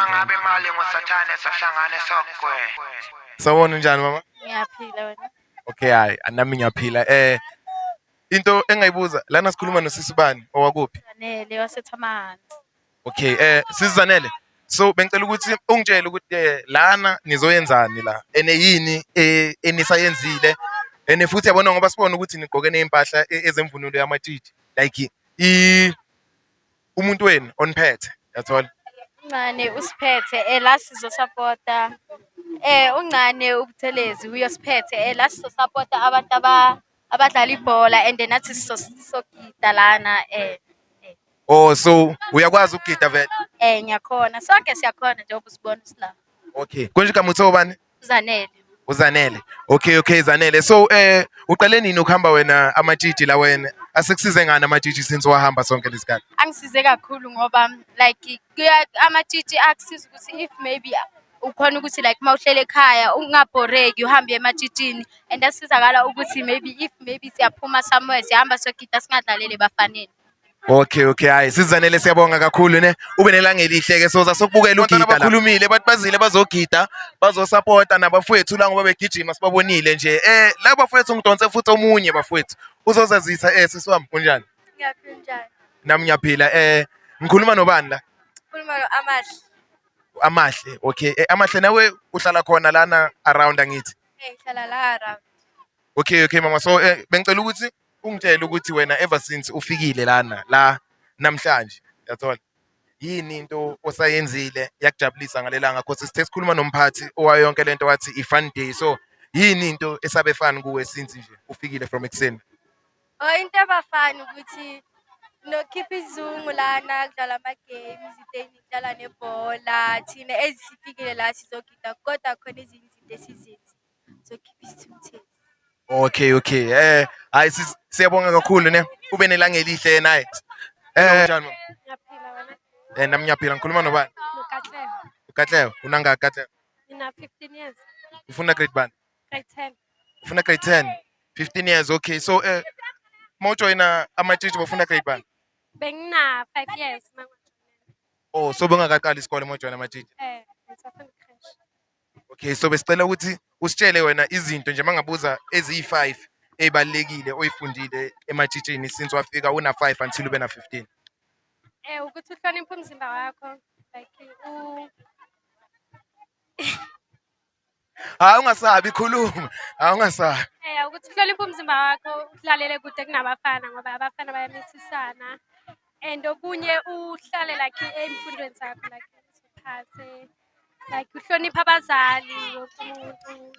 Mangabe imali ngosathane sahlangane sokwe. Sawona njani mama? Ngiyaphila wena. Okay, hayi, nami ngiyaphila. Into engayibuza lana sikhuluma nosisibani owakuphi? Zanele wasethamani. Okay, Sizanele. So bengicela ukuthi ungitshele ukuthi lana nizoyenzani la. Ene yini enisayenzile? Ene futhi yabona ngoba sibona ukuthi nigqoke nezimpahla ezemvunulo yamatshitshi. Like umuntu wenu oniphethe, yathola. Uncane usiphethe la sizosupporta. Uncane ubuthelezi uyosiphethe la sizosupporta abantu abadlala ibhola and nathi sisogida lana Oh, so uyakwazi ukugida vele? Ngiyakhona. Sonke siyakhona njengoba usibona sila. Okay. Konje kamutho bani? Zanele. Uzanele. Okay, Zanele. So uqale nini ukuhamba wena amatshitshi la wena? Asekusize ngani amatshitshi since wahamba sonke lesikhathi? Angisize kakhulu ngoba like amatshitshi akusiza ukuthi if maybe ukhona ukuthi like mawuhlele ekhaya ungabhoreki uhambe ematshitshini and asizakala ukuthi maybe siyaphuma somewhere sihamba sogida singadlalele bafanele. Okay, hayi Sizanele siyabonga kakhulu ne. Ube nelanga elihle ke soza sokubukela ugida la. Bakhulumile bathi bazile bazogida, bazosupporta nabafowethu la ngoba begijima sibabonile nje. La bafowethu ngidonse futhi omunye bafowethu. Uzozazisa sisiwami kunjani? Ngiyaphila njani? Nami ngiyaphila. Ngikhuluma nobani la? Khuluma Amahle. Amahle. Okay. Amahle nawe uhlala khona lana around angithi? Ngihlala la around. Okay mama. So bengicela ukuthi ungitshele ukuthi wena ever since ufikile lana la namhlanje, yathola. Yini into osayenzile yakujabulisa ngalelanga because sithe sikhuluma nomphathi owayonke lento wathi i-fun day. So yini into esabe fun kuwe since nje ufikile from ekseni? Into ebafana ukuthi nokhipha izungu lana kudlala ama-games, kudlala nebhola. Thina ezisifikile la sizogida kodwa khona ezinye izinto esizenzi. Sokhipha isithukuthezi. Okay. Hayi siyabonga kakhulu ne. Ube nelanga elihle naye. Njani mama? Ngiyaphila wena. Nami ngiyaphila. Ngikhuluma nobani? Nokatleho. Ukatleho, unangaki Katleho? Ngina 15 years. Ufuna grade bani? Grade 10. Ufuna grade 10. 15 years. Okay. So mawujoyina amatshitshi bafuna grade bani? Bengina 5 years manje. Oh, so bengakaqali isikole mawujoyina amatshitshi? Ngisafuna crash. Okay, so besicela ukuthi usitshele wena izinto nje mangabuza eziyi5 ezibalekile oyifundile ematshitshini since wafika una 5 until ube na 15. Ukuthi uhloniphe umzimba wakho like Hayi ungasabi khuluma. Ungasabi. ukuthi uhloniphe umzimba wakho uhlalele kude kunabafana ngoba abafana bayamithisana and okunye uhlale like emfundweni zakho like usiphathe like uhloniphe abazali wonke umuntu.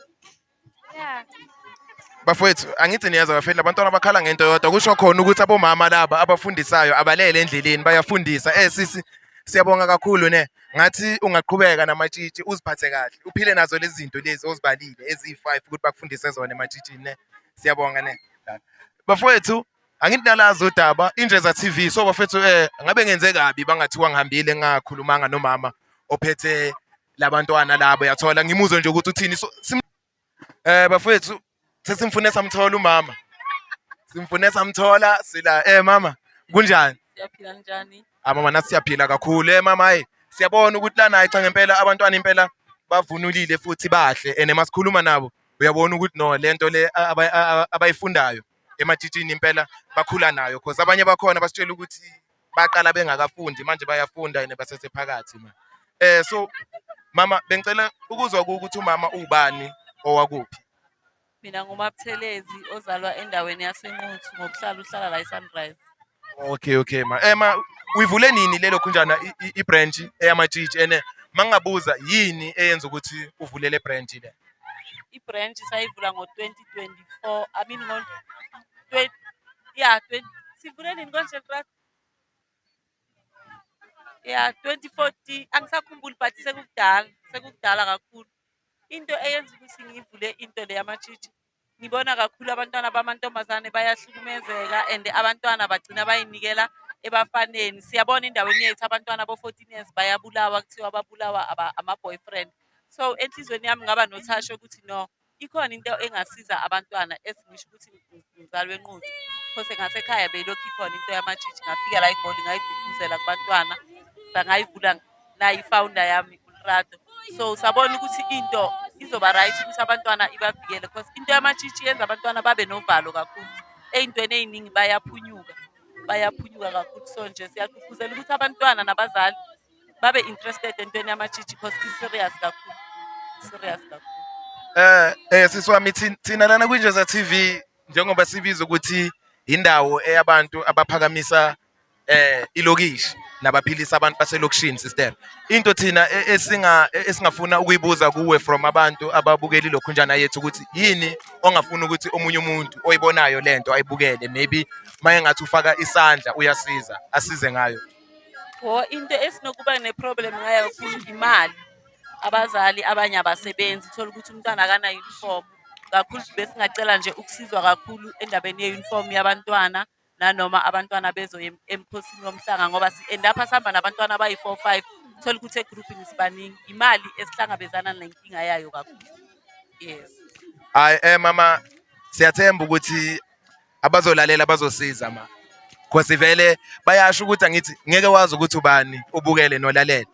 Bafowethu angithi niyazi bafethu labantwana bakhala ngento yodwa kusho khona ukuthi abomama laba abafundisayo abalele endleleni bayafundisa. Sisi siyabonga kakhulu ne. Ngathi ungaqhubeka namatshitshi uziphathe kahle. Uphile nazo lezi zinto lezi ozibalile eziyi5 ukuthi bakufundise zona ematshitshini ne. Siyabonga ne. Bafowethu angithi nalazi udaba Injeza TV. So bafowethu ngabe ngenze kabi bangathiwa ngihambile ngakhulumanga nomama ophethe labantwana labo, yathola ngimuzwe nje ukuthi uthini. So bafowethu sesimfune samthola umama. Simfune samthola sila mama kunjani? Siyaphila njani? Mama nathi siyaphila kakhulu. Mama hayi siyabona ukuthi lana cha ngempela abantwana impela bavunulile futhi bahle ene masikhuluma nabo uyabona ukuthi no lento le abayifundayo ematshitshini impela bakhula nayo because abanye bakhona basitshela ukuthi baqala bengakafundi manje bayafunda ene basesephakathi ma. So mama bengicela ukuzwa ukuthi umama ubani owakuphi? Mina ngumabuthelezi ozalwa endaweni yaseNquthu uhlala la eSunrise. Okay ma. Uyivule nini lelo khunjana i-branch eyamatshitshi ene mangabuza yini eyenza ukuthi uvule le branch le? I-branch sayivula ngo-2024. I mean sivule nini konje brother? 2040 angisakhumbuli but sekudala kakhulu. Into eyenza ukuthi ngivule into le yamatshitshi ngibona kakhulu abantwana bamantombazane bayahlukumezeka and abantwana bagcina bayinikela ebafaneni. Siyabona endaweni yethu abantwana bo-14 years bayabulawa kuthiwa babulawa ama-boyfriend. So enhlizweni yami ngaba nothasho ukuthi no ikhona into engasiza abantwana esingisho ukuthi ngizalwe eNquthu because ngasekhaya beyilokhu ikhona into yamatshitshi ngafika la eGoli ngayigqugquzela kubantwana bangayivula nayi-founder yami uLerato. So sabona ukuthi into izoba right ukuthi abantwana ibavikele because into yamatshitshi yenza abantwana babe novalo kakhulu. Ey'ntweni ey'ningi bayaphunyuka kakhulu. So nje siyagqugquzela ukuthi abantwana nabazali babe interested entweni yamatshitshi because i-serious kakhulu. Serious kakhulu. Siswami thina lana kwinjeza TV njengoba sibiza ukuthi indawo eyabantu abaphakamisa ilokishi nabaphilisa abantu baselokishini sister. Into thina esingafuna ukuyibuza kuwe from abantu ababukeli lokhunjana yethu ukuthi yini ongafuna ukuthi omunye umuntu oyibonayo lento ayibukele maybe maye ngathi ufaka isandla uyasiza asize ngayo. Into esinokuba ne-problem ngayo kakhulu imali. Abazali abanye abasebenzi thola ukuthi umntwana akanayo uniform. Kakhulu besingacela nje ukusizwa kakhulu endabeni ye-uniform yabantwana nanoma abantwana bezoya emkhosini womhlanga ngoba si-end up sihamba nabantwana abayi-4-5 thola ukuthi egroupini sibaningi. Imali esihlangabezana nenkinga yayo kakhulu. Yes. Hayi mama siyathemba ukuthi abazolalela bazosiza ma. Because vele bayasho ukuthi angithi ngeke wazi ukuthi ubani ubukele nolalela.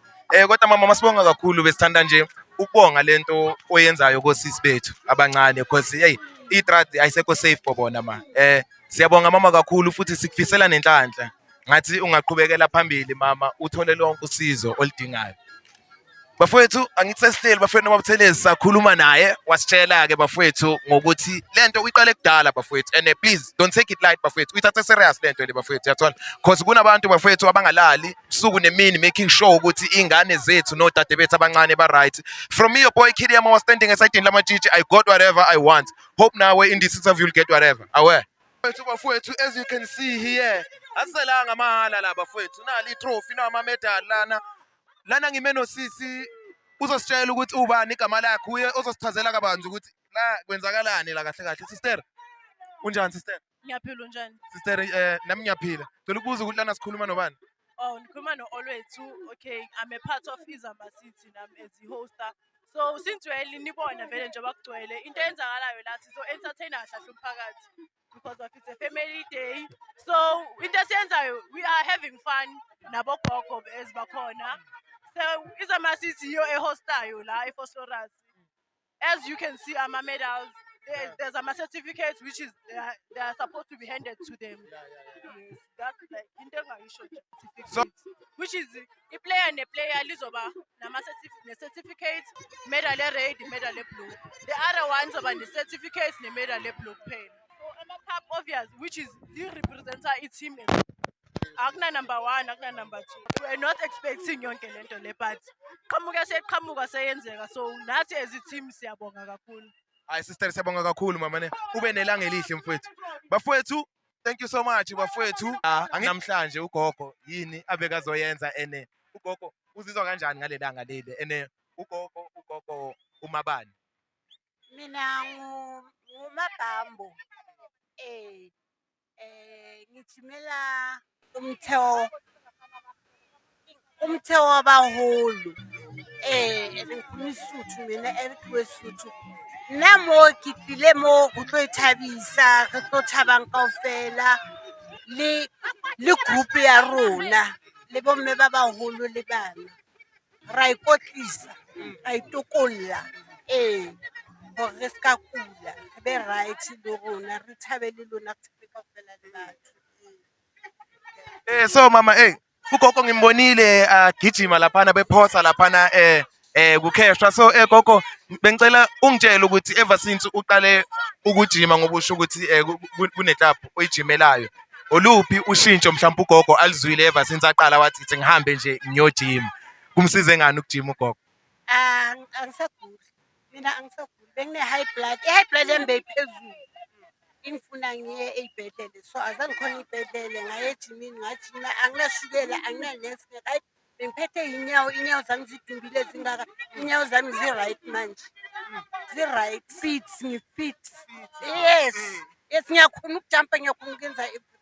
Kodwa mama masibonga kakhulu besithanda nje ukubonga lento oyenzayo kosisi bethu abancane because hey itrad ayisekho safe bona ma. Siyabonga mama kakhulu futhi sikufisela nenhlanhla. Ngathi ungaqhubekela phambili mama uthole lonke usizo olidingayo. Bafowethu angithi sesihleli bafowethu nobaButhelezi sakhuluma naye wasitshela ke bafowethu ngokuthi lento uyiqale kudala bafowethu and please don't take it light bafowethu uyithathe serious lento le bafowethu yathola because kunabantu bafowethu abangalali usuku nemini making sure ukuthi ingane zethu nodade bethu abancane ba right. From me your boy Kidiyama was standing esayidini lamatshitshi. I got whatever I want. Hope now in this interview you'll get whatever. Aware bafowethu as you can see here asiselanga mahala la bafowethu nali trophy nama medal lana ngimeno sisi uzositshela ukuthi ubani igama lakhe uye uzosichazela kabanzi ukuthi la kwenzakalani la kahle kahle. Sister unjani sister? Ngiyaphila unjani? Sister nami ngiyaphila. Ngicela ukubuza ukuthi lana sikhuluma nobani? Oh, ngikhuluma no-Olwethu. Okay, I'm a part of Izamba City nami as i-hoster. So since nibona vele njengoba kugcwele into eyenzakalayo la sizo-entertaina kahle umphakathi because of it's a family day. So into esiyenzayo we are having fun nabogogo ezibakhona. So Izamba City yiyo ehostayo la eFosforas. As you can see ama-medals. There's a certificate which is they are supposed to be handed to them. Yes, that's like So, which is a player and a player lizoba the certificate medal red medal blue. The other ones about the certificates the medal blue pen. So I'm a cup obvious which is the representer its team. Akuna number 1, akuna number 2. We're not expecting yonke lento le but qhamuka seyenzeka so nathi as a team siyabonga kakhulu. Hayi sister siyabonga kakhulu mama ne. Ube nelanga elihle mfowethu. Bafowethu thank you so much bafowethu. Namhlanje ugogo yini abekazoyenza ene ugogo uzizwa kanjani ngale langa leli ene ugogo umabani? Mina ngumabhambo. Ngithimela umtheo wabaholo. Ngikhuluma iSotho mina eRikwesotho. Namo ke tlile mo go tlo ithabisa re tlo thabang kaofela le group ya rona le bomme ba baholo le bana ra ikotlisa ra itokolla hore re ska kula re be right le rona re thabele lona re thabe kaofela le batho. So mama ugogo ngimbonile agijima laphana bephosa laphana kukheshwa. So gogo bengicela ungitshele ukuthi ever since uqale ukujima ngoba usho ukuthi kuneclub oyijimelayo oluphi ushintsho mhlawumbe ugogo alizwile ever since aqala wathi ngihambe nje ngiyojima kumsize ngani ukujima ugogo? Angisaguli mina angisaguli bengine high blood i-high blood yami iphezulu ingifuna ngiye ey'bhedlele so azange khona ibhedlele ngaye ejimini ngajima anginashukela anginanesi hayi bengiphethe inyawo zami zidumbile zingaka inyawo zami zi-right manje zi-right fit ngifit yes ngiyakhona ukujampa ngiyakhona ukwenza everything.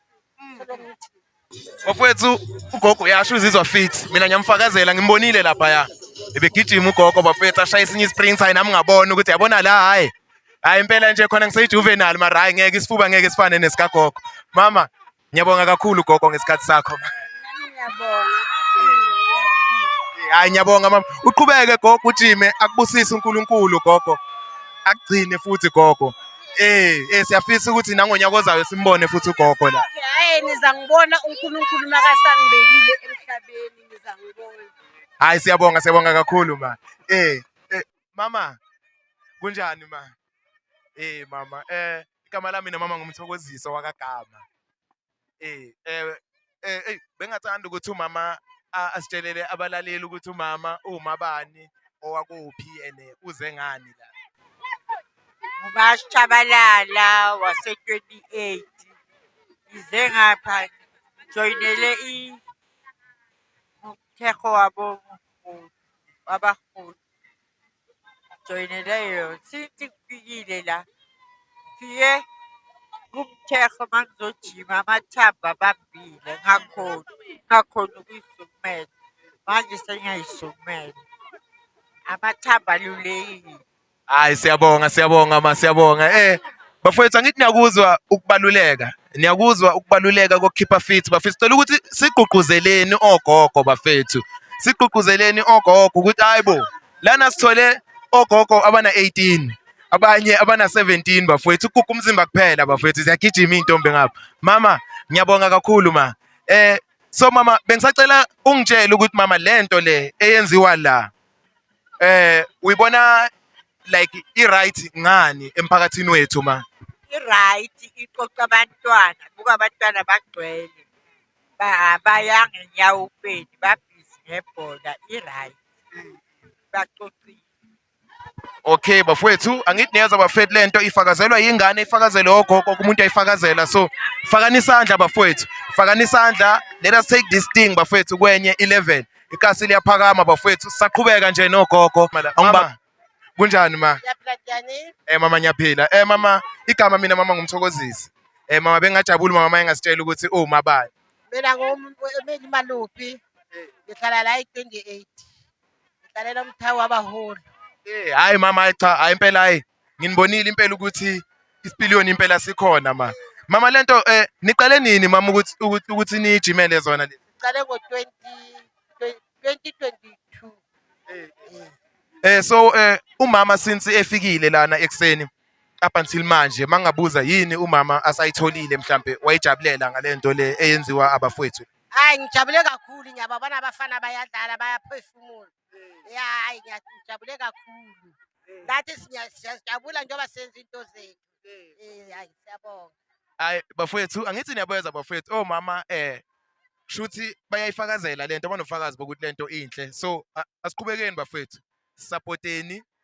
Bafowethu ugogo uyasho uzizwa fit mina ngiyamfakazela ngimbonile lapha ebegijima ugogo bafowethu ashaya esinye isprint hayi nami ngabona ukuthi yabona la hayi impela nje khona ngisejuvenile mara hayi ngeke isifuba ngeke isifane nesikagogo. Mama ngiyabonga kakhulu gogo ngesikhathi sakho. Ngiyabonga. Hayi ngiyabonga mama. Uqhubeke gogo ujime akubusise uNkulunkulu gogo. Akugcine futhi gogo. Siyafisa ukuthi nangonyaka ozayo simbone futhi ugogo la. Hhayi niza ngibona uNkulunkulu makasangibekile emhlabeni niza ngibona. Hayi siyabonga kakhulu ma. Mama kunjani ma? Mama igama lami nomama ngumthokoziso wakagama. Bengathanda ukuthi umama asitshelele abalaleli ukuthi umama umabani owakuphi ene uze ngani la. UMasitshabalala wase-28 ize ngapha joyinele umthetho wabaholi joyinele yona since kufikile la fike kumthetho mangizojima amathambo abambile ngakhona ukuyisukumela manje sengiyayisukumela amathambo alulekile. Hayi siyabonga ma siyabonga. Bafowethu angithi niyakuzwa ukubaluleka kokukhipha fit bafethu. Sicela ukuthi sigqugquzeleni ogogo bafethu. Sigqugquzeleni ogogo ukuthi hayibo lana sithole ogogo abana 18 abanye abana 17 bafethu. Ukuguga umzimba kuphela bafethu siyagijima intombi ngapha. Mama ngiyabonga kakhulu ma. So mama bengisacela ungitshele ukuthi mama lento le eyenziwa la uyibona like i-right ngani emphakathini wethu ma? I-right iqoqa abantwana buka abantwana bagcwele baya ngenyawupeni babhizi ngebhola i-right baqoqile. Okay bafowethu angithi niyeza bafethu lento ifakazelwa yingane ifakazele ogogo umuntu ayifakazela so fakani isandla bafowethu fakani isandla let us take this thing bafowethu kwenye 11 ikasi liyaphakama bafowethu sisaqhubeka nje nogogo mama kunjani ma? Mama ngiyaphila. Mama igama mina mama ngumthokozisi. Mama bengajabula mama engasitshela ukuthi umabani. Mina ngumeli Maluphi. Ngihlala la i-28. Ngihlalela umthawu wabaholi. Hayi mama cha hayi impela hayi nginibonile impela ukuthi isipiliyoni impela sikhona ma. Mama lento niqale nini mama ukuthi nijimele zona lezi? Ngicale ngo-2022. So umama since efikile lana ekseni up until manje mangabuza yini umama asayitholile mhlambe wayijabulela ngalento le eyenziwa abafowethu. Hayi ngijabule kakhulu ngiyababona abafana bayadlala bayaphefumula. Hayi ngiyajabule kakhulu. Nathi siyajabula njengoba senza into zethu. Hayi siyabonga. Hayi bafowethu angithi niyabeza bafowethu mama shuthi bayayifakazela lento abanofakazi bokuthi lento inhle so asiqhubekeni bafowethu.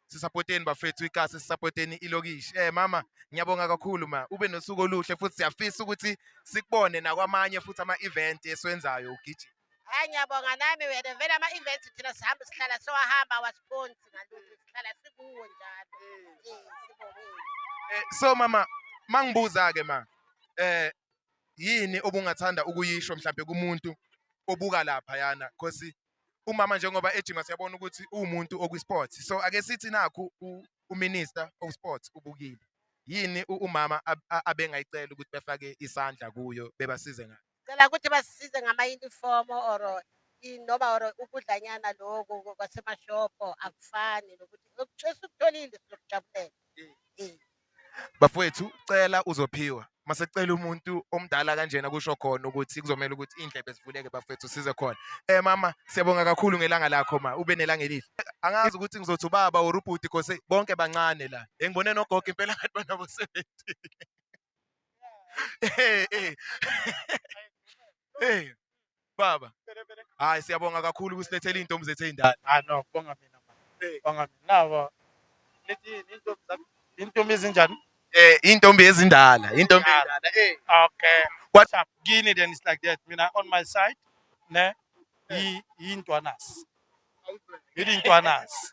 Sisapoteni bafethu ikasi sisapoteni ilokishi. Mama ngiyabonga kakhulu ma ube nosuku oluhle futhi siyafisa ukuthi sikubone nakwamanye futhi ama-event esiwenzayo ugiji. Hayi ngiyabonga nami wena vele ama-event thina sihambe sihlala siwahamba wasponsi ngalokhu sihlala sikuwo njalo. Sibongile. So mama mangibuza-ke ma yini obungathanda ukuyisho mhlambe kumuntu obuka lapha yana because umama njengoba ejima siyabona ukuthi umuntu okwisports so ake sithi nakho uminister of sports ubukile yini umama abengayicela ukuthi befake isandla kuyo bebasize ngayo. Cela ukuthi basisize ngama-uniform or noma ukudlanyana lokho kwasemashopho akufani nokuthi esukutholile sizokujabulela. Bafowethu cela uzophiwa masecela umuntu omdala kanjena kusho khona ukuthi kuzomela ukuthi indlebe zivuleke bafowethu size khona. Mama siyabonga kakhulu ngelanga lakho ma ube nelanga elihle. Angazi ukuthi ngizothi ubaba or ubhuti because bonke bancane la engibone nogogo impela ngathi banabo 70. Baba hayi siyabonga kakhulu ukusilethela intombi zethu ezindala. No bonga mina mama bonga mina nabo lethi intombi ezinjani Intombi ezindala okay what's up kini then it's like that mina on my side ne intwanas intwanas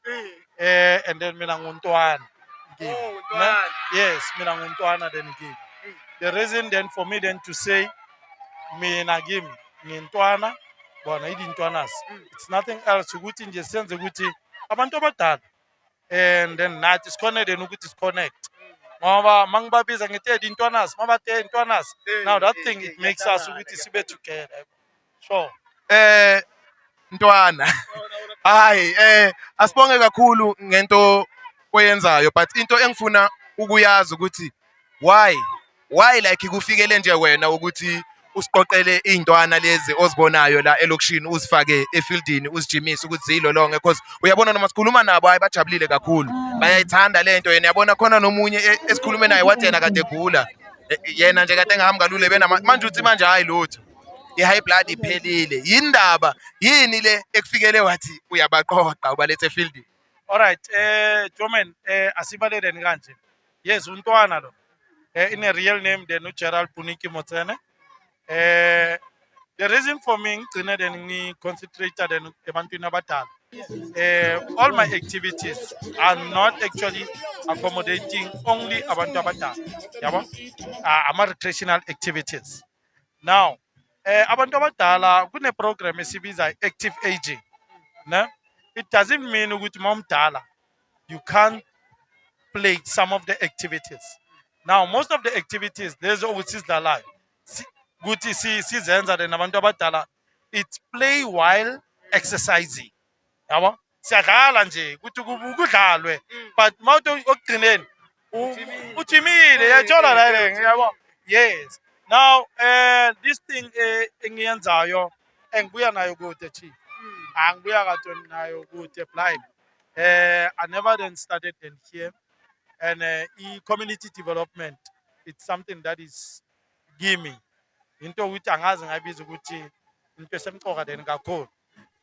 and then mina nguntwana yes mina nguntwana then give the reason then for me then to say mina give ngintwana bona idintwanas it's nothing else ukuthi nje senze ukuthi abantu abadala and then nathi sikhona then ukuthi siconnect ngoba mangibabiza ngithi intwanas mabathe intwanas now that thing it makes us ukuthi sibe together sure Ntwana Hayi asibonge kakhulu ngento oyenzayo but into engifuna ukuyazi ukuthi why like kufikele nje wena ukuthi usiqoqele izintwana lezi ozibonayo la elokishini uzifake efieldini uzijimise ukuthi zilolonge because uyabona noma sikhuluma nabo hayi bajabulile kakhulu bayayithanda lento yena yabona khona nomunye esikhulume naye wathi yena kade egula yena nje kade engahambi kalule bena manje uthi manje hayi lutho i-high blood iphelile yindaba yini le ekufikele wathi uyabaqoqa ubalethe efieldini. Alright, Joman, asibaleleni kanje. Yes, untwana lo. In a real name, then Gerald Puniki Motsene. The reason for me ngigcine then concentrated on ebantwini abadala. All my activities are not actually accommodating only abantu abadala. Yabo? Ama recreational activities. Now, abantu abadala kune program esibiza active aging. Ne? It doesn't mean ukuthi mawumdala you can't play some of the activities. Now, most of the activities, there's always the life. Good sizenza then abantu abadala. It's play while exercising. Yabo? Siyadlala nje ukuthi kudlalwe. But mawuthi okugcineni ujimile yajola la yabo. Yes. Now, this thing engiyenzayo engibuya nayo kude chief. Angibuya katoni nayo kude blind. I never then started in here. And community development, it's something that is gimme. Into which angazi ngabiza ukuthi into esemqoka then kakhulu.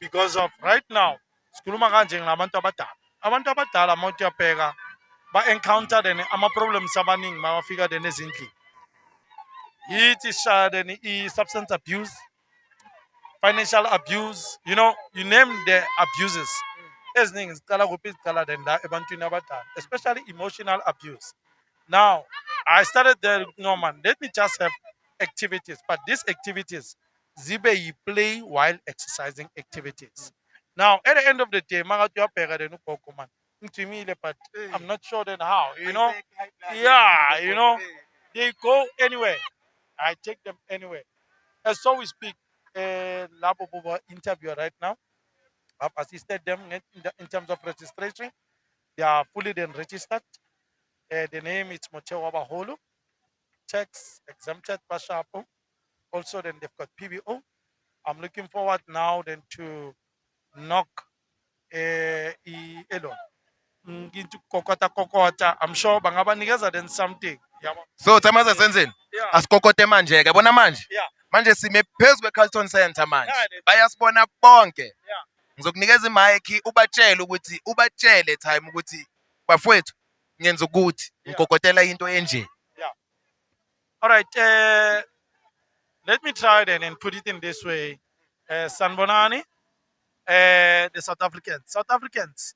Because of right now, sikhuluma kanje ngabantu abadala. Abantu abadala mawuthi uyabheka ba encounter then ama problems abaningi mawafika then ezindlini. Yithi sha then substance abuse, financial abuse, you know, you name the abuses. Eziningi zicala kuphi zicala then la ebantwini abadala, especially emotional abuse. Now, I started there, no man, let me just have activities, but these activities, zibe yi play while exercising activities. Now, at the end of the day, mangathi uyabheka then ugogo man, ngijimile, but I'm not sure then how, you know? Yeah, you know, they go anywhere. I take them anywhere. And so we speak, labo bobo interview right now. I've assisted them in terms of registration. They are fully then registered. The name is Mochewa Baholo. Checks exempted Bashapo. Also, then they've got PBO. I'm looking forward now then to knock Elon. Into kokota. I'm sure bangabanikeza then something. So Tamaza senzeni Yeah. asikokote manje ke yabona manje Yeah. manje sime phezulu kweCarlton Center manje Yeah, bayasibona bonke. Yeah. Ngizokunikeza imic ubatshele ukuthi ubatshele time ukuthi bafowethu ngenza ukuthi ngikokotela into enje. All right. Let me try then and put it in this way. Sanbonani, the South Africans,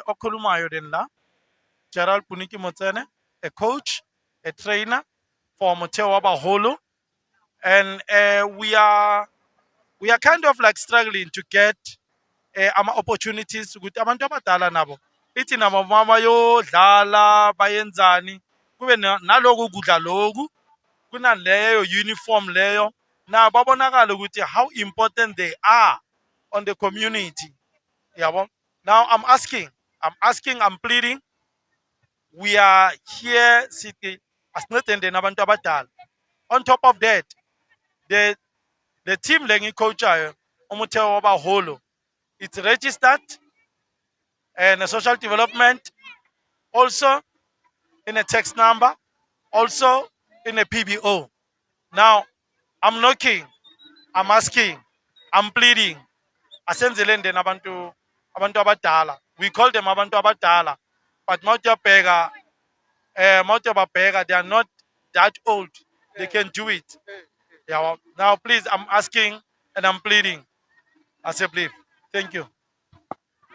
Okulumayo then la, Gerald Puniki Motsene, a coach, a trainer for Motewa Baholo, and we are kind of like struggling to get opportunities with abantu abadala nabo. Ithi nabo mama yo dlala bayenzani kube naloku kudla loku kunaleyo uniform leyo na babonakala ukuthi how important they are on the community. Yabo. Now I'm I'm pleading. We are here city asinetende nabantu abadala. On top of that, the team lengi coachayo Umutewa Baholo, it's registered and a social development, also in a text number, also in a PBO. Now, I'm knocking, I'm asking, I'm pleading. Asenzelende nabantu abadala. We call them abantu abadala, but Motya Bapega, they are not that old. They can do it. Yeah. Now, please, I'm asking and I'm pleading. I say, please. Thank you.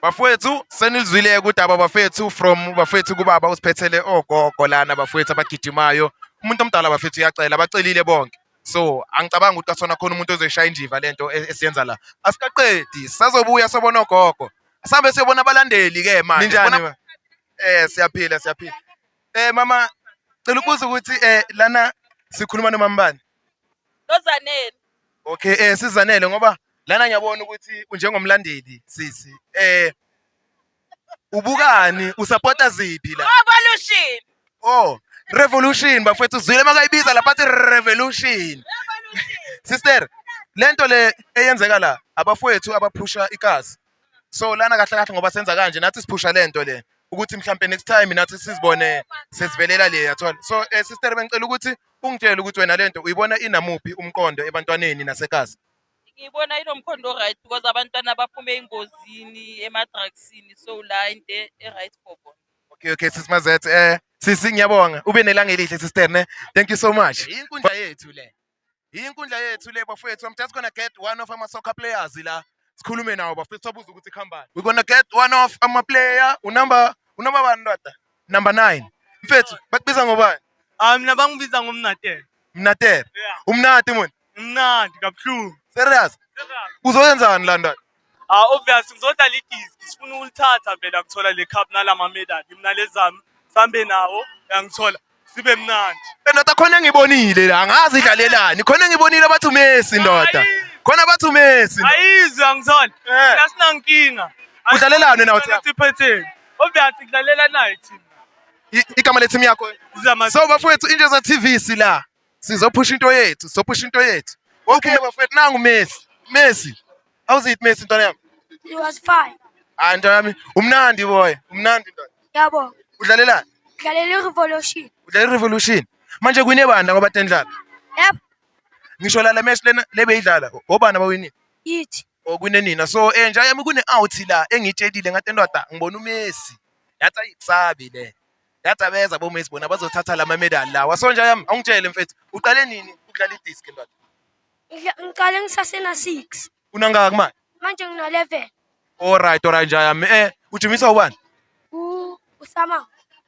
Bafowethu senilizwile ukuthi abafethu from bafethu kubaba usiphethele ogogo lana bafowethu abagijimayo umuntu omdala bafethu uyacela bacelile bonke so angicabanga ukuthi kasona khona umuntu ozoyishaya indiva lento esiyenza la asikaqedi sazobuya sobona ogogo asambe siyobona abalandeli ke manje Ninjani? siyaphila mama cela ukubuza ukuthi lana sikhuluma nomambani Nozanele. okay sizanele ngoba lana ngiyabona ukuthi njengomlandeli sisi ubukani usupporta ziphi la Revolution. oh revolution bafethu uzwile makayibiza lapha athi revolution sister lento le eyenzeka la abafowethu abaphusha ikasi so lana kahle kahle ngoba senza kanje nathi siphusha lento le ukuthi mhlambe next time nathi sizibone sesivelela le yathola so sister bengicela ukuthi ungitshele ukuthi wena lento uyibona inamuphi umqondo ebantwaneni nasekasi Ngibona inomkhondo right because abantwana baphume engozini ema-drugsini so la into e-right for bona. okay sisimazethe sisi ngiyabonga ube nelanga elihle sister ne thank you so much inkundla yethu le bafowethu I'm just gonna get one of our soccer players la sikhulume nawo bafethu sabuza ukuthi khambani we're gonna get one of our player unumber bani ndoda number 9 mfethu bakubiza ngobani Mina bangibiza ngomnatere. Mnatere umnati mona Mnandi kabuhlungu. serious uzoyenzani la ndoda Obviously ngizodlala idisk. Sifuna ulithatha vele ngithola le cup nalama medal. Mina lezami sambe nawo ngithola sibe mnandi. ndoda khona ngibonile la angazi idlalelani khona ngibonile abathi Messi ndoda khona abathi Messi Ayizwe angithola. Mina sinankinga. udlalelani nawo Siphetheni. Obviously ngidlalela nayo team. igama le-team yakho so bafowethu injeza TV sila sizophusha into yethu okay bafowethu nangu Messi how's it Messi ntwana yami It was fine. ntwana yami umnandi boy umnandi ntwana Yabo. udlalelani Dlalela revolution. udlalela revolution manje kunebanda ngoba tendlala Yep. ngisho la match lena lebeyidlala obani abawinile Yithi. okunenina so nja yami kune out la engitshelile ngathi ndoda ngibona uMessi yathi ayikusabi le yathi abeza boMessi bona bazothatha la medal lawa so nja yami awungitshele mfethu uqale nini ukudlala idisk ndoda Ngiqale ngisasena 6. unangaka manje Manje ngina 11. alright nja yami ujimisa ubani Usama.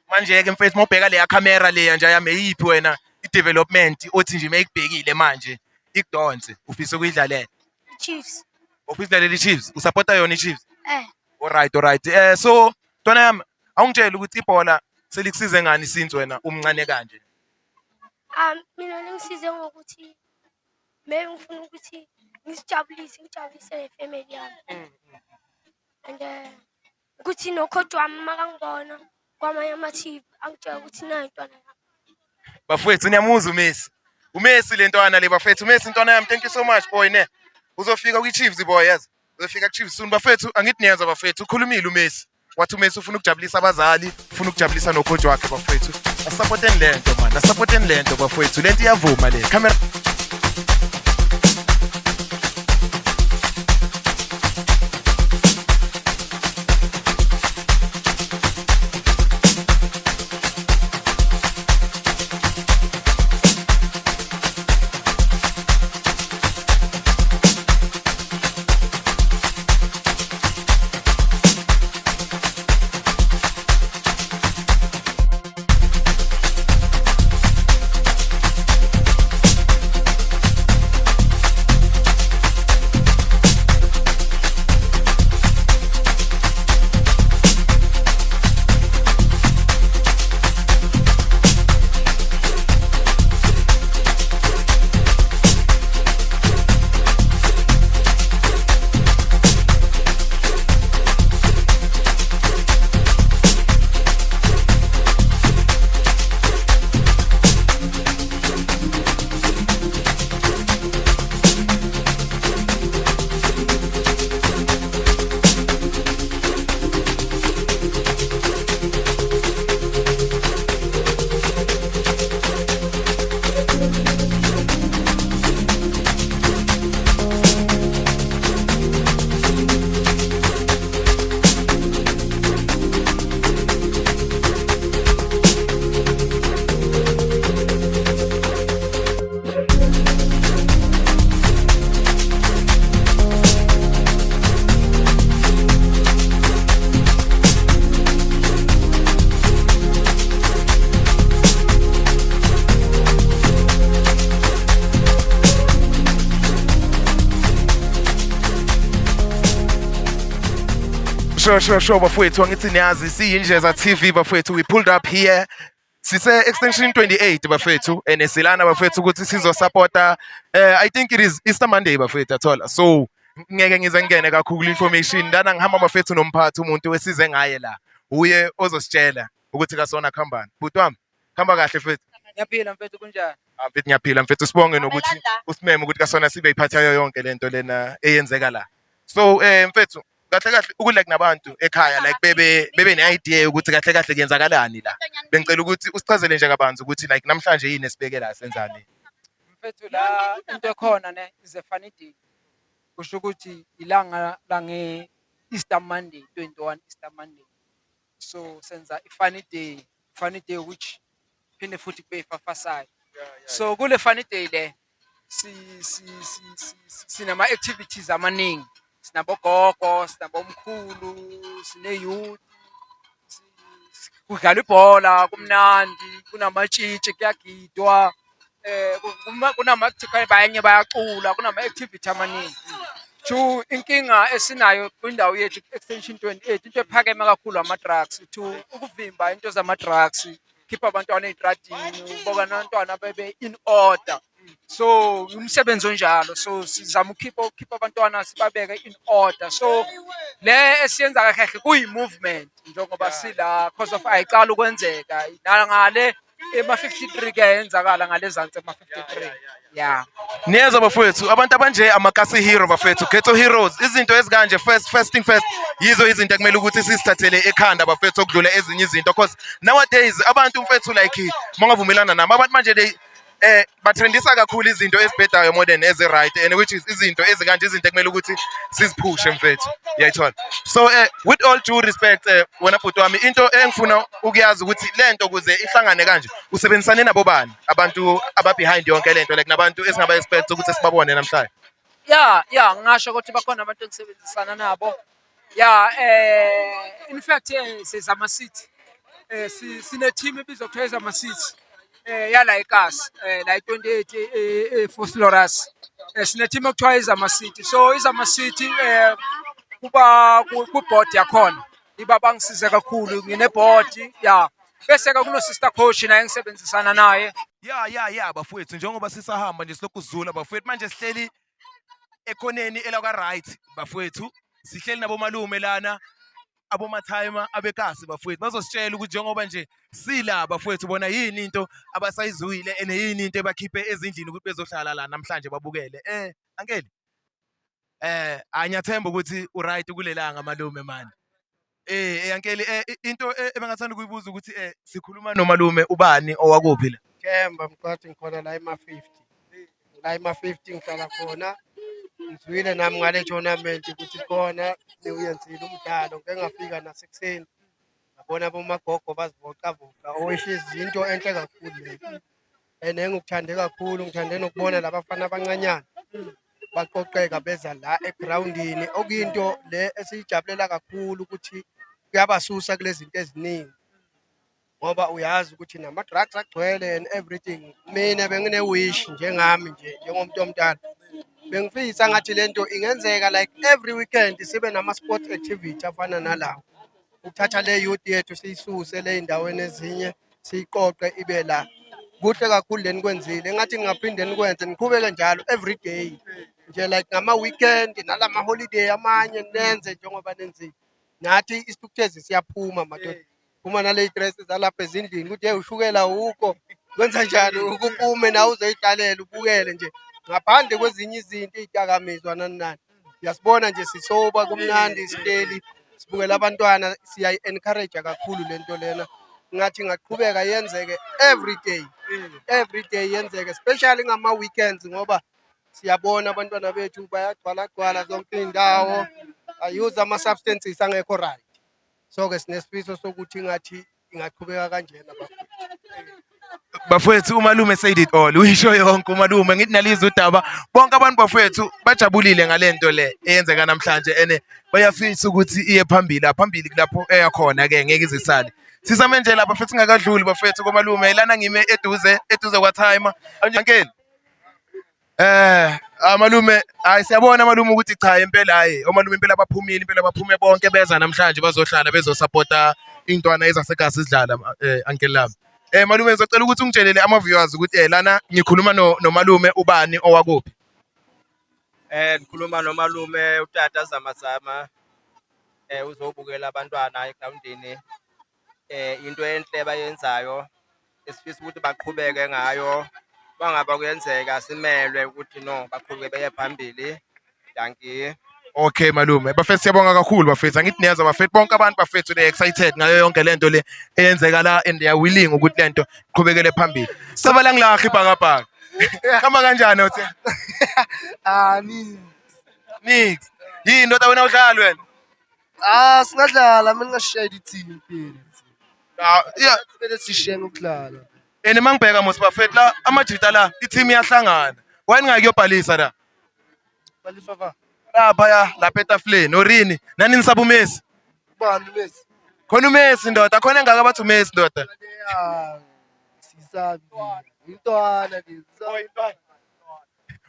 manje ke mfethu mawubheka le camera le nja yami eyiphi wena i-development othi nje mayikubhekile manje ikudonse ufisa ukuyidlalela Chiefs. ufisa ukudlalela i-Chiefs usupporta yona i-Chiefs alright so ntwana yami awungitshela ukuthi ibhola selikusize ngani since wena umncane kanje Mina ngisize ngokuthi maybe ngifuna ukuthi ngijabulise nefamily yami. And ukuthi nocoach wami makangibona kwamanye ama-TV angitshela ukuthi nayi ntwana yami. bafowethu niyamuzwa uMessi le ntwana le bafowethu uMessi ntwana yami thank you so much boy ne uzofika kwi-Chiefs boy yazi uzofika ku-Chiefs soon bafowethu angithi niyenza bafowethu ukhulumile uMessi wathi uMessi ufuna ukujabulisa abazali ufuna ukujabulisa nocoach wakhe bafowethu asupporteni lento bafowethu lento iyavuma le camera Sure bafowethu angithi niyazi siyinjeza TV bafowethu we pulled up here sise extension 28 bafowethu and silana bafowethu ukuthi sizo supporta I think it is Easter Monday bafowethu athola so ngeke ngize ngene kakhulu information lana ngihamba bafethu nomphathi umuntu wesize ngaye la uye ozositshela ukuthi kasona khambani bhuti wami khamba kahle mfethu Ngiyaphila mfethu kunjani? mfethu ngiyaphila mfethu sibonge nokuthi usimeme ukuthi kasona sibe yiphathayo yonke lento lena eyenzeka la so mfethu kahle kahle ukulike nabantu ekhaya like bebe ne-idea ukuthi kahle kahle kuyenzakalani la bengicela ukuthi usichazele nje kabanzi ukuthi like namhlanje yini esibeke la senzani Mfethu la into ekhona ne is a funny day. Kusho ukuthi ilanga lange Easter Monday 21 Easter Monday. So senza funny day which phinde futhi kube ifafasayo. So kule funny day le sinama activities amaningi. Sinabogogo, sinabomkhulu, sine youth. Kudlala ibhola kumnandi, kunamatshitshi kuyagidwa. Kunama-activity abanye bayacula, kunama-activity amaningi. Two, inkinga esinayo kwindawo yethu extension 28 into ephakeme kakhulu ama-drugs. Two, ukuvimba into zama-drugs, khipha abantwana ey'tradini, uboka nabantwana bebe in order. So umsebenzi onjalo, so sizama ukukhipha abantwana sibabeke in order. So le esiyenza kahle kuyi-movement njengoba sila cause of ayiqala ukwenzeka ngale ema-53 kuyenzakala ngale zansi ema-53 yeah. niyeza bafethu abantu abanje amakasi hero bafethu ghetto heroes izinto ezikanje first thing first yizo izinto ekumele ukuthi sizithathele ekhanda bafethu okudlula ezinye izinto because nowadays abantu mfethu like mangavumelana nami abantu manje batrendisa kakhulu izinto ezibhedayo modern ezi-right and which is izinto ezikanje izinto ekumele ukuthi siziphushe mfethu uyayithola so with all due respect wena bhuti wami into engifuna ukuyazi ukuthi lento kuze ihlangane kanje usebenzisane nabo bani abantu ababehind yonke lento like nabantu esingaba expect ukuthi sibabone namhlanje yeah ngisho ukuthi bakhona abantu engisebenzisana nabo in fact sizama city sine team ebizwa kuthiwa izama city yala eKasi la 28 Phosphorus sine team ekuthiwa izama city so izama city kuba ku-board yakhona iba bangisize kakhulu ngine-board bese ke kuno sister coach naye ngisebenzisana naye bafowethu njengoba sisahamba nje silokhu sizula bafowethu manje sihleli ekhoneni elaka-right bafowethu sihleli nabomalume lana abomathayimer abekasi bafowethu bazositshela ukuthi njengoba nje sila bafowethu bona yini into abasayizuyile and yini into ebakhiphe ezindlini ukuthi bezohlala la namhlanje babukele ankeli angiyathemba ukuthi uright kulelanga malume manje ankeli into ebengathanda ukuyibuza ukuthi sikhuluma nomalume ubani owakuphi la Kemba mqathi ngikhona la ema-50 la ema-50 ngihlala khona ngizwile nami ngale tournament ukuthi khona uyenzile umdlalo ngeke ngafika nasekuseni ngabona abomagogo bazivocavoca which is into enhle kakhulu le and engikuthande kakhulu ngithande nokubona labafana abancanyana baqoqeka beza la egroundini okuyinto le esiyijabulela kakhulu ukuthi kuyabasusa kulezi zinto eziningi ngoba uyazi ukuthi nama-drugs agcwele and everything mina bengine-wish njengami nje njengomuntu omdala bengifisa ngathi lento ingenzeka like every weekend sibe nama-sport activity afana nalawo ukuthatha le youth yethu siyisuse le y'ndaweni ezinye siyiqoqe ibe la kuhle kakhulu leni kwenzile engathi ngingaphinde nikwenze niqhubeke njalo every day nje like ngama-weekend nalama-holiday amanye nenze njengoba nenzile nathi isithukuthezi siyaphuma madoda phuma nale dress zalapha ezindlini ukuthi ushukela ukho kwenza njani ukuphume nawe uzoyihlalela ubukele nje ngaphandle kwezinye izinto iy'dakamizwa nani nani siyasibona nje sisoba kumnandi sihleli sibukela abantwana siyayi-encourage kakhulu lento lena ngathi ingaqhubeka yenzeke every day yenzeke especially ngama-weekends ngoba siyabona abantwana bethu bayagcwalagcwala zonke iy'ndawo ayuze ama-substances angekho right so-ke sinesifiso sokuthi ngathi ingaqhubeka kanjena bafowethu umalume said it all uyisho yonke umalume ngithi nalizwe udaba bonke abantu bafowethu bajabulile ngalento le eyenzeka namhlanje ene bayafisa ukuthi iye phambili lapho eyakhona ke ngeke izisale sisame nje lapha futhi ngakadluli bafowethu komalume lana ngime eduze kwaThayimer ankeli malume siyabona malume ukuthi cha impela omalume impela baphume bonke beza namhlanje bazohlala bezosupporta intwana ezaseGasi sidlala ankeli lami malume ngizocela ukuthi ungitshelele ama-viewers ukuthi lana ngikhuluma nomalume ubani owakuphi Ngikhuluma nomalume utata Zamazama uzobukela abantwana egrawundini. Into enhle abayenzayo esifisa ukuthi baqhubeke ngayo. Bangaba kuyenzeka simelwe ukuthi no baqhubeke beye phambili. Dankie. Okay malume, bafethu siyabonga kakhulu bafethu. Angithi niyazwa bafethu bonke abantu bafethu they excited ngayo yonke lento le eyenzeka la and they are willing ukuthi lento iqhubekele phambili. Sabala ngilakhi ibhakabhaka. Kama kanjani uthi? Nix. Yini ndoda wena udlala wena? Singadlala mina ngashaya i-team phela. Yeah, Kumele sishiye ngokudlala. ene mangibheka mos bafethu la amajita la i-team iyahlangana. Wena ngakuyobhalisa la. Baliswa va. Lapha ya lapha etafuleni orini nani nisaba uMessi? Ubani Messi? Khona uMessi ndoda, khona engaka bathi uMessi ndoda. Sisabi. Intwana lezi.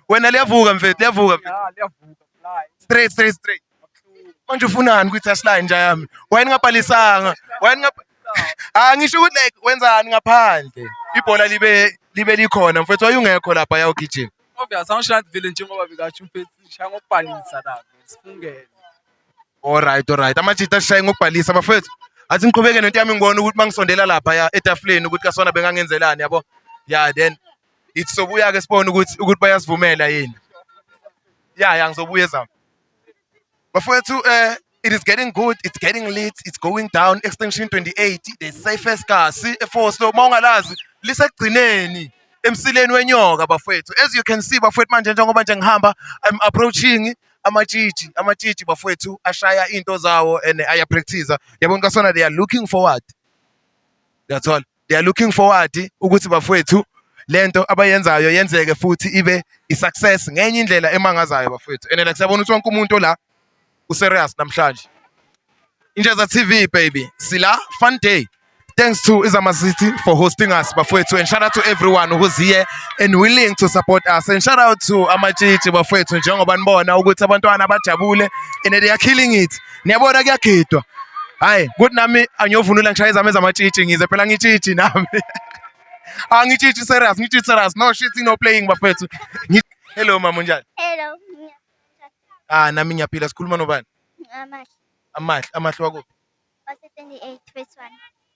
Wena liyavuka mfethu, liyavuka. Liyavuka Straight. Manje ufunani kwi-touchline nje yami? Wena ngabhalisanga. Wena ngisho ukuthi like wenzani ngaphandle. Ibhola libe likhona mfethu wayungekho lapha yawugijima. obvious angisho vile njengoba bekathi umfethu shaya ngokubhalisa lapho sifungele. Alright. Amajita ashaye ngokubhalisa bafethu. Athi ngiqhubeke nento yami ngibona ukuthi mangisondela lapha ya etafuleni ukuthi kasona bengangenzelani yabo. Yeah then it's sobuya ke sibone ukuthi bayasivumela yini. Yeah ngizobuya ezami. Bafethu it is getting good, it's getting lit, it's going down. Extinction 28, the safest car, C4 mawungalazi lisekugcineni emsileni wenyoka bafethu. As you can see bafethu manje njengoba nje ngihamba I'm approaching amatshitshi bafethu ashaya into zawo and aya practice. Yabona kasona they are looking forward. That's all. They are looking forward ukuthi bafethu lento abayenzayo yenzeke futhi ibe i-success ngenye indlela emangazayo bafethu. And like siyabona ukuthi wonke umuntu la userious namhlanje. Injaza TV baby. Sila fun day. Thanks to Izama City for hosting us bafethu, and shout out to everyone who's here and willing to support us, and shout out to amajiji bafethu njengoba nibona ukuthi abantwana bajabule and they are killing it. Niyabona kuyagidwa. Hayi, kuthi nami angiyovunula ngishaya izami ezamajiji ngize phela ngitshiji nami. Ngitshiji serious. No shit no playing bafethu. Hello mama unjani? Hello. Nami ngiyaphila sikhuluma nobani? Amahle wakuphi? Wase 28 first one.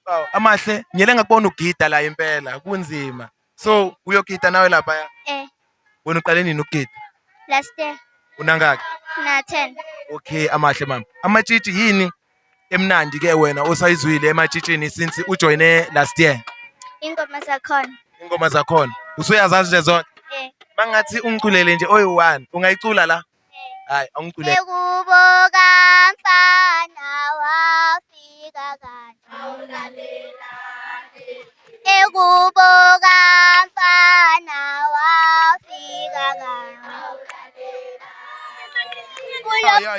Wow, amahle ngiyele ngakubona ugida la impela kunzima. So uyogida nawe lapha ya? Wena uqale nini ukugida? Last year. Unangaki? Na 10. Okay, amahle mama. Amatshitshi yini emnandi ke wena osayizwile ematshitshini since ujoine last year? Ingoma zakhona. Ingoma zakhona. Usuyazazi nje zona? Mangathi ungiculele nje oyi1, ungayicula la? Hayi, angiculele. Ekuboka mfana wafika kanje. Ekuboka mfana wafika kanje.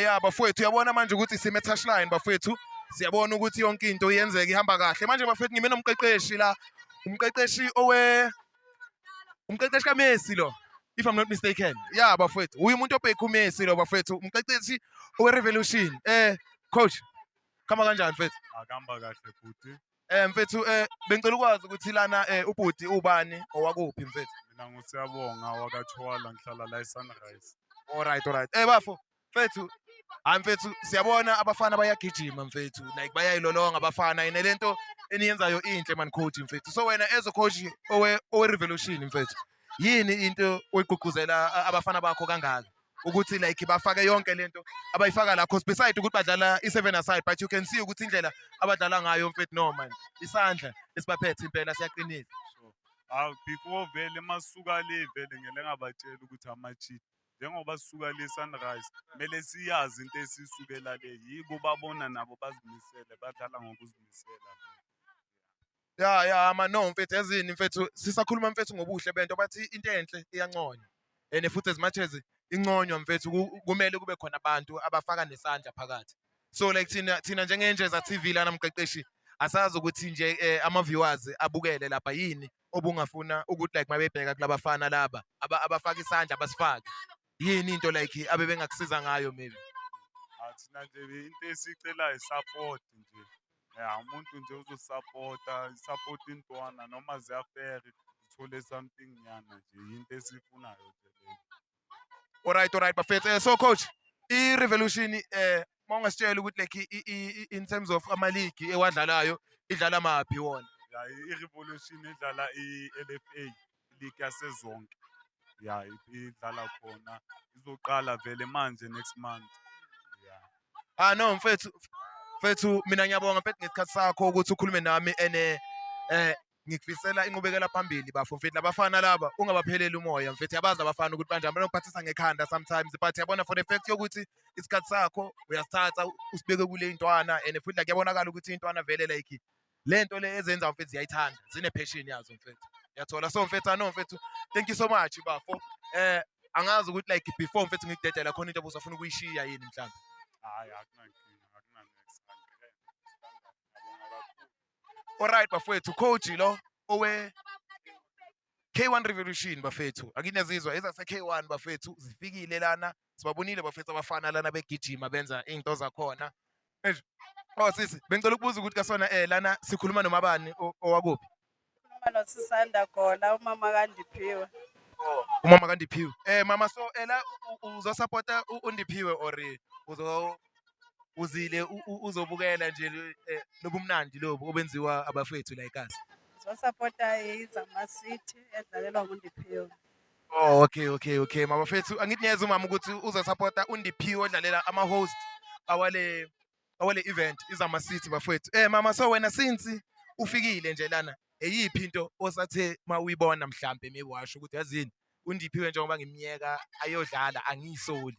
Ya bafethu uyabona manje ukuthi sime touchline bafethu. Siyabona ukuthi yonke into iyenzeka ihamba kahle. Manje bafethu ngime nomqeqeshi la. Umqeqeshi kaMessi lo. If I'm not mistaken. Yeah bafethu. Uyu umuntu obheka uMessi lo bafethu. Umqeqeshi owe-Revolution. Coach. Khama kanjani mfethu? Akamba kahle futhi. Mfethu bengicela ukwazi ukuthi lana ubhuti ubani owakuphi mfethu? Mina ngusiyabonga wakaThwala ngihlala la eSunrise. Alright. Bafo. Mfethu. Mfethu siyabona abafana bayagijima mfethu. Like bayayilolonga abafana ine lento eniyenzayo inhle man coach mfethu. So wena as a coach owe-Revolution mfethu. Yini into oyigqugquzela abafana bakho kangaka ukuthi like bafake yonke lento abayifaka la cause beside ukuthi badlala i7 aside but you can see ukuthi indlela abadlala ngayo mfethu no man isandla esibaphethe impela siyaqinisa. Before vele masuka le vele ngele ngabatshela ukuthi amachiti njengoba sisuka le Sunrise kumele siyazi into esisukela le yibo babona nabo bazimisele badlala ngokuzimisela. Ya no mfethu yazini mfethu sisakhuluma mfethu ngobuhle bento bathi into enhle iyanconywa. And futhi as much as inconywa mfethu kumele kube khona abantu abafaka nesandla phakathi. So like thina njengenjeza TV lana mqeqeshi asazi ukuthi nje ama viewers abukele lapha yini obungafuna ukuthi like mabebheka kulabafana laba abafaka isandla basifake. Yini into like abe bengakusiza ngayo maybe. Thina nje into esicela support nje. Umuntu nje support intwana noma ziyafere uthole something nyana nje into esifunayo nje. Alright bafethu. So coach, i-Revolution mawungasitshela ukuthi like in terms of ama-league ewadlalayo idlala maphi wona? Ya i-Revolution idlala i-LFA league yasezonke. Ya idlala khona izoqala vele manje next month. Ya. No mfethu mina ngiyabonga mfethu ngesikhathi sakho ukuthi ukhulume nami ngikufisela inqubekela phambili bafowethu labafana laba ungabapheleli umoya mfethu yabazi abafana ukuthi kanjani banokuphathisa ngekhanda sometimes but yabona for the fact yokuthi isikhathi sakho uyasithatha usibeke kule intwana and futhi like yabonakala ukuthi intwana vele like lento le ezenza mfethu ziyayithanda zine passion yazo mfethu yathola so mfethu mfethu thank you so much bafo angazi ukuthi like before mfethu ngikudedela khona into obusafuna ukuyishiya yini mhlawumbe Hayi akunankinga next time. alright bafowethu coach lo owe K1 Revolution bafethu akinezizwa ezase K1 bafethu zifikile lana sibabonile bafethu abafana lana begijima benza into zakhona sisi bengicela ukubuza ukuthi kasona lana sikhuluma nomabani owakuphi Khuluma noSisanda khona umama kaNdiphiwe. umama kaNdiphiwe mama so la uzosupporta uNdiphiwe or uzile uzobukela nje lobumnandi lobo obenziwa abafethu like us Sizosupporta iZama-City edlalelwa nguNdiphiwe. Okay mabafethu angithi niyeza umama ukuthi uzosupporta uNdiphiwe odlalela ama-host awale event iZama-City bafethu mama so wena since ufikile nje lana eyiphi into osathe mawuyibona mhlambe meyiwasho ukuthi yazini uNdiphiwe njengoba ngimnyeka ayodlala angisoli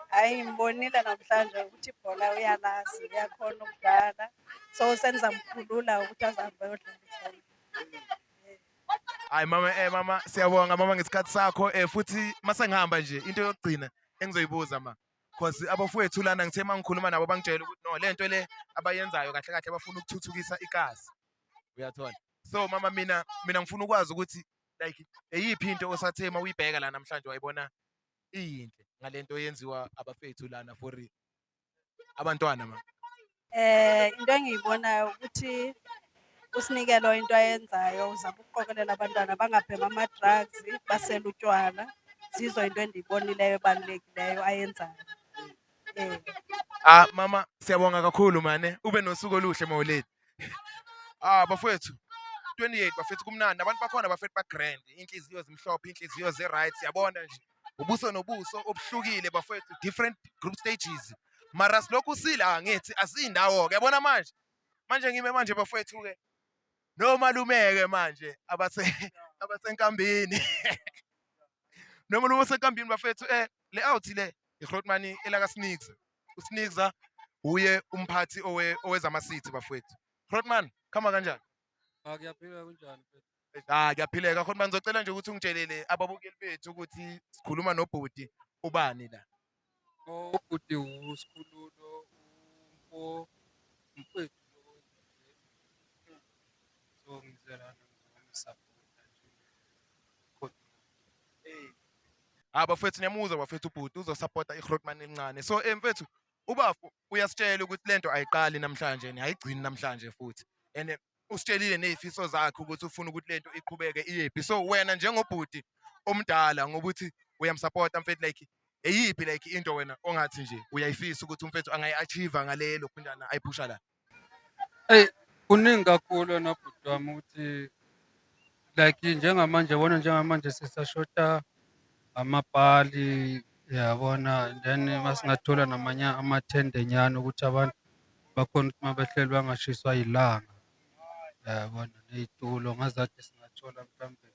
Hayi ngibonile namhlanje ukuthi ibhola uyalazi uyakhona ukudlala so senza mkhulula ukuthi azahambe ayodlala ibhola. hayi mama siyabonga mama ngesikhathi sakho futhi masengihamba nje into yokugcina engizoyibuza because abafowethu lana ngithe mangikhuluma nabo bangitshela ukuthi no lento le abayenzayo kahle kahle bafuna ukuthuthukisa ikasi uyathola so mama mina ngifuna ukwazi ukuthi like eyiphi into osathe mawuyibheka la namhlanje wayibona iyinhle ngalento yenziwa abafethu lana for abantwana mama Into engiyibonayo ukuthi usinikelo into ayenzayo uzama ukuqokelela abantwana bangabhema ama-drugs basele utshwala zizo into endiyibonileyo ebalulekileyo ayenzayo. Mama siyabonga kakhulu mane ube nosuku oluhle mawulethu bafethu 28 bafethu kumnandi abantu bakhona bafethu ba-grand inhliziyo zimhlophe inhliziyo ze-right siyabona nje ubuso nobuso obuhlukile bafethu different group stages mara silokhu sila ngithi asiyindawo-ke yabona manje ngime manje bafethu-ke nomalume-ke manje abasenkambini nomalume osenkambini bafethu le out le iGrootman elaka-Sneaks uSneaks uye umphathi owezama-City bafethu Grootman khama kanjani Kuyaphila kunjani mfethu? Kuyaphileka Grootman ngizocela nje ukuthi ungitshelele ababukeli bethu ukuthi sikhuluma nobhudi ubani la Ubhuti usikhululo umfowethu so ngizela ngizomsupport nje. bafethu niyamuzwa bafethu ubhuti uzosupporta iGrootman elincane so mfethu ubafu uyasitshela ukuthi lento ayiqali namhlanje ayigcini namhlanje futhi and usitshelile nezifiso zakhe ukuthi ufuna ukuthi lento iqhubeke iyephi so wena njengobhuti omdala ngokuthi uyamsupporta mfethu like eyiphi like into wena ongathi nje uyayifisa ukuthi umfethu angayi-achieve ngalelo phindana ayiphusha la Kuningi kakhulu wena bhuti wami ukuthi like njengamanje sisashota amabhali yabona then masingathola namanye amathende nyana ukuthi abantu bakhona ukuthi mabehleli bangashiswa yilanga yabona ney'tulo ngazathi singathola mhlawumbe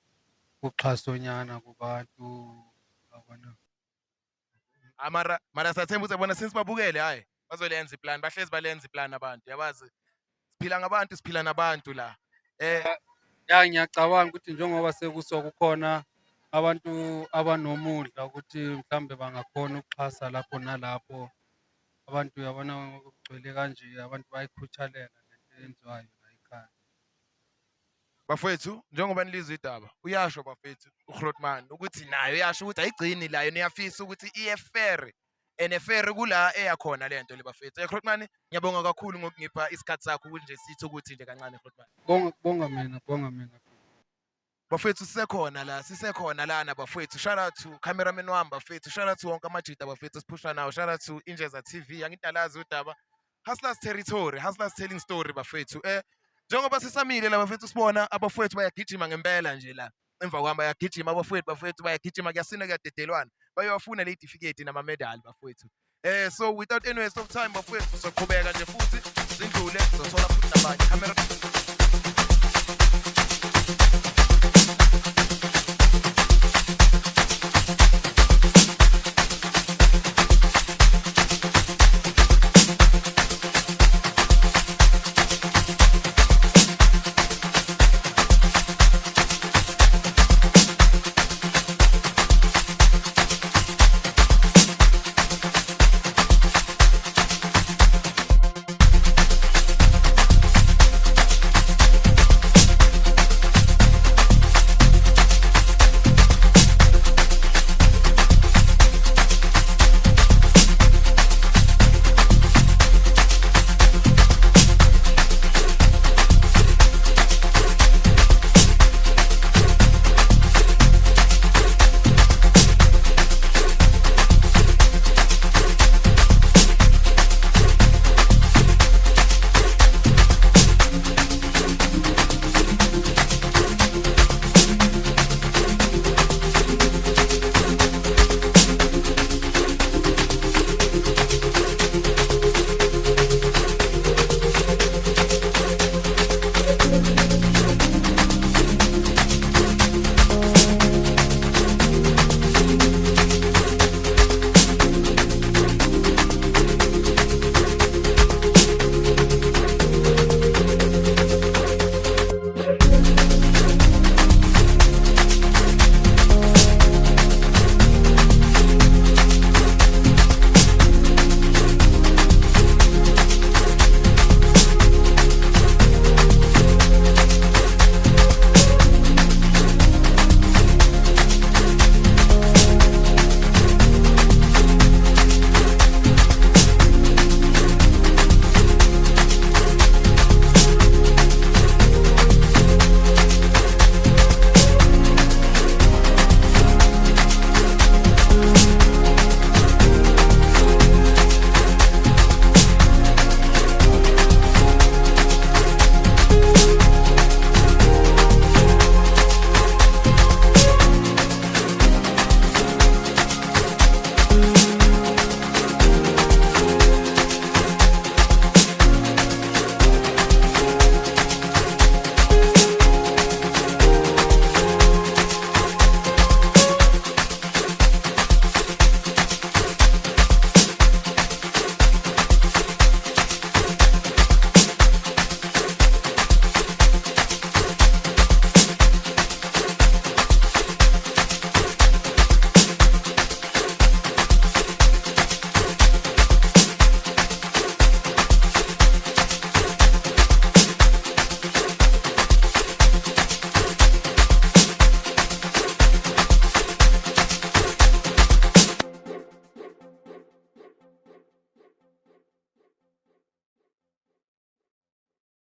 uxhasonyana kubantu yabona. mara siyathemba ukuthi yabona since babukele hhayi bazolenza iplan bahlezi balenza iplan abantu yabazi siphila ngabantu siphila nabantu la Ngiyacabanga ukuthi njengoba kukhona abantu abanomudla ukuthi mhlawumbe bangakhona ukuxhasa lapho nalapho abantu yabona kugcwele kanje abantu bayikhuthalela lento eyenziwayo la ekhaya. bafethu njengoba nilizwe idaba uyasho bafethu uGrootman ukuthi nayo yasho ukuthi ayigcini layo niyafisa ukuthi iye fair and fair kula eyakhona lento le bafethu Grootman ngiyabonga kakhulu ngokungipha isikhathi sakho ukuthi nje sithi ukuthi nje kancane Grootman Bonga mina. bafethu sisekhona lana bafethu. Shout out to cameraman wami bafethu. Shout out to wonke amajita bafethu siphusha nawo. Shout out to Injeza TV angidalazi udaba. Hustlers territory, hustlers telling story bafethu. Njengoba sisamile la bafethu sibona abafethu bayagijima ngempela nje la. Emva kwami bayagijima bafethu bayagijima kuyasina kuyadedelwana. Bayawafuna le certificate nama medal bafethu. So without any waste of time bafethu soqhubeka nje futhi